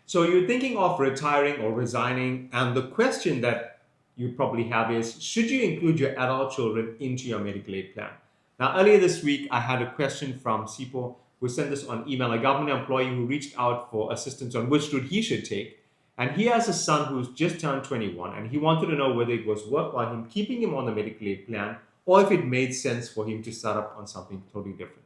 So you're thinking of retiring or resigning, and the question that you probably have is, should you include your adult children into your medical aid plan? Now, earlier this week, I had a question from Sipo who sent this on email, a government employee who reached out for assistance on which route he should take. And he has a son who's just turned 21, and he wanted to know whether it was worthwhile him keeping him on the medical aid plan or if it made sense for him to start up on something totally different.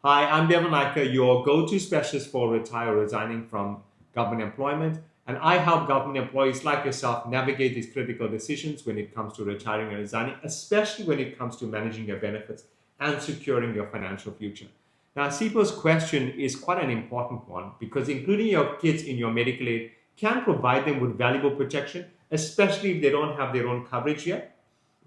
Hi, I'm Dhevan Naicker, your go-to specialist for retire or resigning from government employment, and I help government employees like yourself navigate these critical decisions when it comes to retiring and resigning, especially when it comes to managing your benefits and securing your financial future. Now, Sipo's question is quite an important one because including your kids in your medical aid can provide them with valuable protection, especially if they don't have their own coverage yet.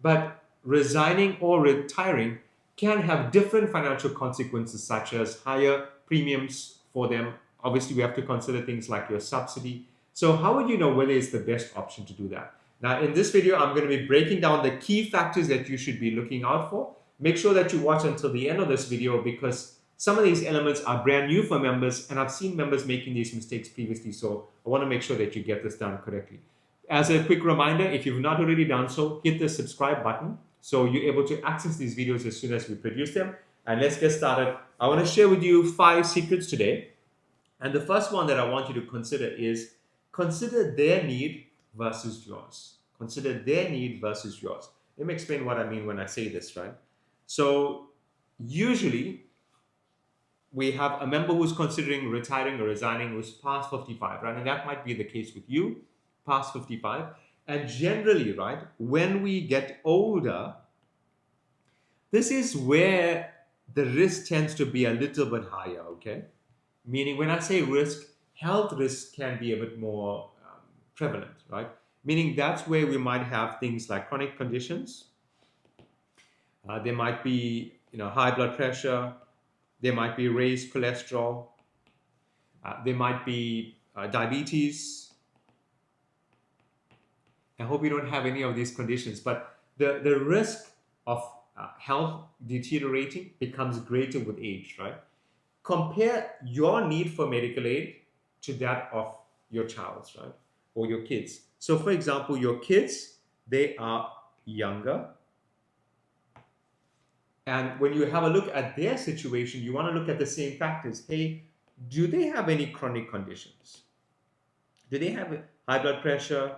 But resigning or retiring can have different financial consequences, such as higher premiums for them. Obviously, we have to consider things like your subsidy. So, how would you know whether it's the best option to do that? Now, in this video, I'm going to be breaking down the key factors that you should be looking out for. Make sure that you watch until the end of this video because some of these elements are brand new for members, and I've seen members making these mistakes previously. So, I want to make sure that you get this done correctly. As a quick reminder, if you've not already done so, hit the subscribe button so you're able to access these videos as soon as we produce them. And let's get started. I want to share with you 5 secrets today. And the first one that I want you to consider is consider their need versus yours. Consider their need versus yours. Let me explain what I mean when I say this, right? So usually we have a member who's considering retiring or resigning who's past 55, right? And that might be the case with you, past 55. And generally, right, when we get older, this is where the risk tends to be a little bit higher, okay? Meaning, when I say risk, health risk can be a bit more prevalent, right? Meaning that's where we might have things like chronic conditions. There might be, high blood pressure. There might be raised cholesterol. There might be diabetes. I hope you don't have any of these conditions, but the risk of health deteriorating becomes greater with age, right? Compare your need for medical aid to that of your child's, right? Or your kids. So for example, your kids, they are younger. And when you have a look at their situation, you want to look at the same factors. Hey, do they have any chronic conditions? Do they have high blood pressure?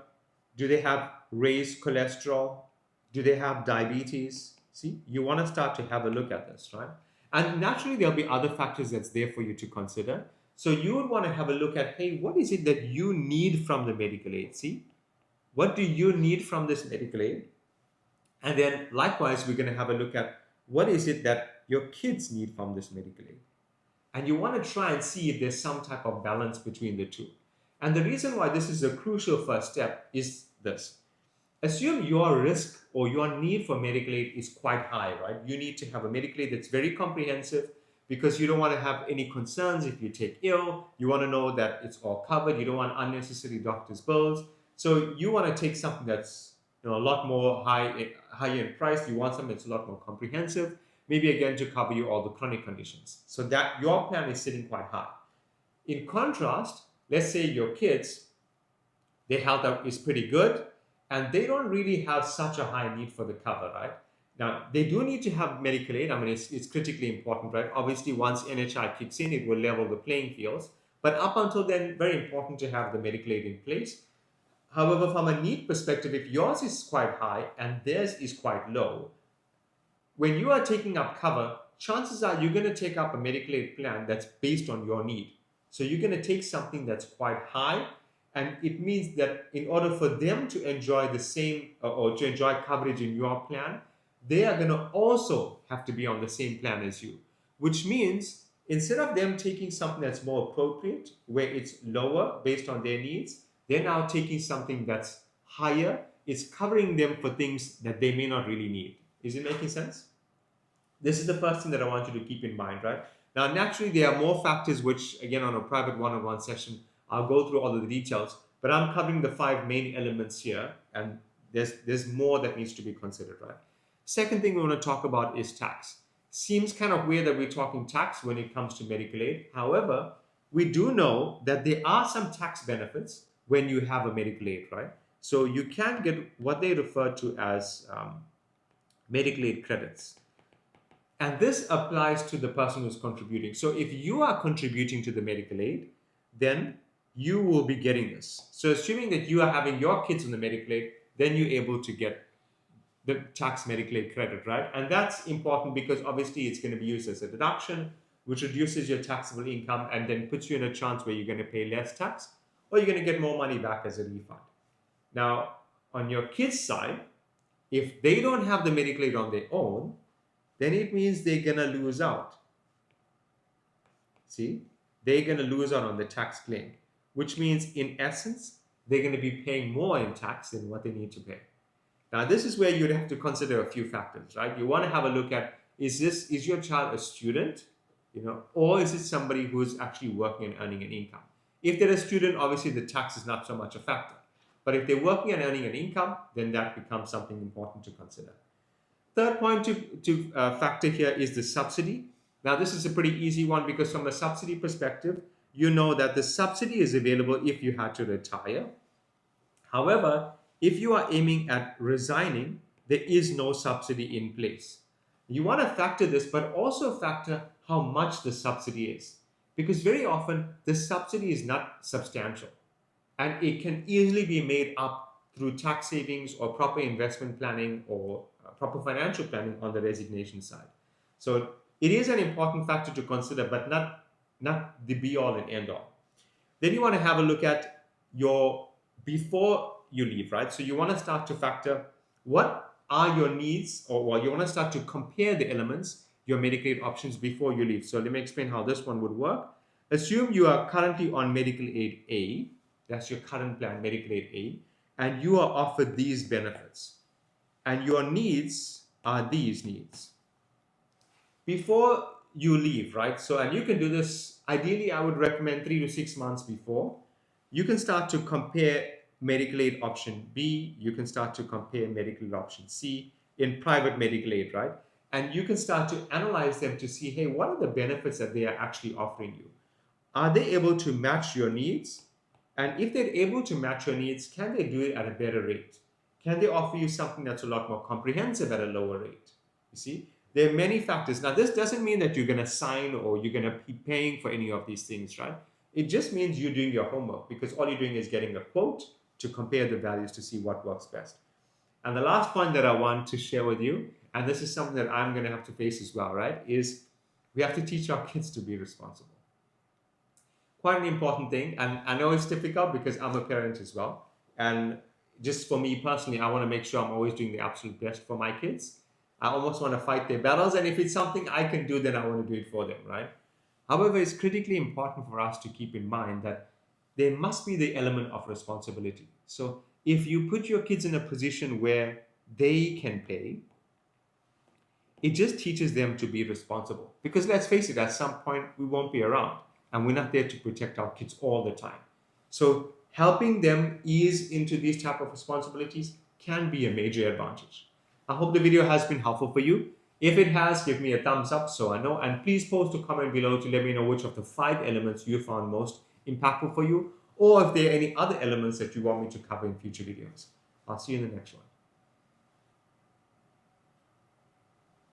Do they have raised cholesterol? Do they have diabetes? See, you want to start to have a look at this, right? And naturally, there'll be other factors that's there for you to consider. So you would want to have a look at, hey, what is it that you need from the medical aid? See, what do you need from this medical aid? And then likewise, we're going to have a look at what is it that your kids need from this medical aid. And you want to try and see if there's some type of balance between the two. And the reason why this is a crucial first step is this. Assume your risk or your need for medical aid is quite high, right? You need to have a medical aid that's very comprehensive because you don't want to have any concerns if you take ill. You want to know that it's all covered. You don't want unnecessary doctor's bills. So you want to take something that's a lot more higher in price. You want something that's a lot more comprehensive, maybe again to cover you all the chronic conditions. So that your plan is sitting quite high. In contrast, let's say your kids, their health is pretty good and they don't really have such a high need for the cover, right? Now, they do need to have medical aid. I mean, it's critically important, right? Obviously, once NHI kicks in, it will level the playing fields. But up until then, very important to have the medical aid in place. However, from a need perspective, if yours is quite high and theirs is quite low, when you are taking up cover, chances are you're going to take up a medical aid plan that's based on your need. So you're going to take something that's quite high, and it means that in order for them to enjoy the same or to enjoy coverage in your plan, they are going to also have to be on the same plan as you, which means instead of them taking something that's more appropriate, where it's lower based on their needs, they're now taking something that's higher. It's covering them for things that they may not really need. Is it making sense? This is the first thing that I want you to keep in mind, right? Now, naturally, there are more factors which, again, on a private one-on-one session, I'll go through all of the details, but I'm covering the 5 main elements here, and there's more that needs to be considered, right? Second thing we want to talk about is tax. Seems kind of weird that we're talking tax when it comes to medical aid. However, we do know that there are some tax benefits when you have a medical aid, right? So you can get what they refer to as medical aid credits. And this applies to the person who's contributing. So if you are contributing to the medical aid, then you will be getting this. So assuming that you are having your kids on the medical aid, then you're able to get the tax medical aid credit, right? And that's important because obviously it's going to be used as a deduction, which reduces your taxable income and then puts you in a chance where you're going to pay less tax or you're going to get more money back as a refund. Now, on your kids' side, if they don't have the medical aid on their own, then it means they're going to lose out. See, they're going to lose out on the tax claim, which means in essence, they're going to be paying more in tax than what they need to pay. Now, this is where you'd have to consider a few factors, right? You want to have a look at, is your child a student, or is it somebody who's actually working and earning an income? If they're a student, obviously the tax is not so much a factor. But if they're working and earning an income, then that becomes something important to consider. Third point to factor here is the subsidy. Now, this is a pretty easy one because from a subsidy perspective, you know that the subsidy is available if you had to retire. However, if you are aiming at resigning, there is no subsidy in place. You want to factor this, but also factor how much the subsidy is. Because very often, the subsidy is not substantial. And it can easily be made up through tax savings or proper investment planning or proper financial planning on the resignation side. So it is an important factor to consider, but not the be all and end all. Then you want to have a look at your before you leave, right? So you want to start to factor what are your needs, or you want to start to compare the elements, your medical aid options before you leave. So let me explain how this one would work. Assume you are currently on medical aid A, that's your current plan, medical aid A, and you are offered these benefits. And your needs are these needs. Before you leave, right? So, and you can do this, ideally, I would recommend 3 to 6 months before. You can start to compare medical aid option B, you can start to compare medical aid option C in private medical aid, right? And you can start to analyze them to see, hey, what are the benefits that they are actually offering you? Are they able to match your needs? And if they're able to match your needs, can they do it at a better rate? Can they offer you something that's a lot more comprehensive at a lower rate? You see, there are many factors. Now, this doesn't mean that you're going to sign or you're going to be paying for any of these things, right? It just means you're doing your homework because all you're doing is getting a quote to compare the values to see what works best. And the last point that I want to share with you, and this is something that I'm going to have to face as well, right, is we have to teach our kids to be responsible. Quite an important thing, and I know it's difficult because I'm a parent as well. And just for me personally, I want to make sure I'm always doing the absolute best for my kids. I almost want to fight their battles, and if it's something I can do, then I want to do it for them, right? However, it's critically important for us to keep in mind that there must be the element of responsibility. So if you put your kids in a position where they can pay, it just teaches them to be responsible. Because let's face it, at some point we won't be around and we're not there to protect our kids all the time. So helping them ease into these type of responsibilities can be a major advantage. I hope the video has been helpful for you. If it has, give me a thumbs up so I know, and please post a comment below to let me know which of the 5 elements you found most impactful for you, or if there are any other elements that you want me to cover in future videos. I'll see you in the next one.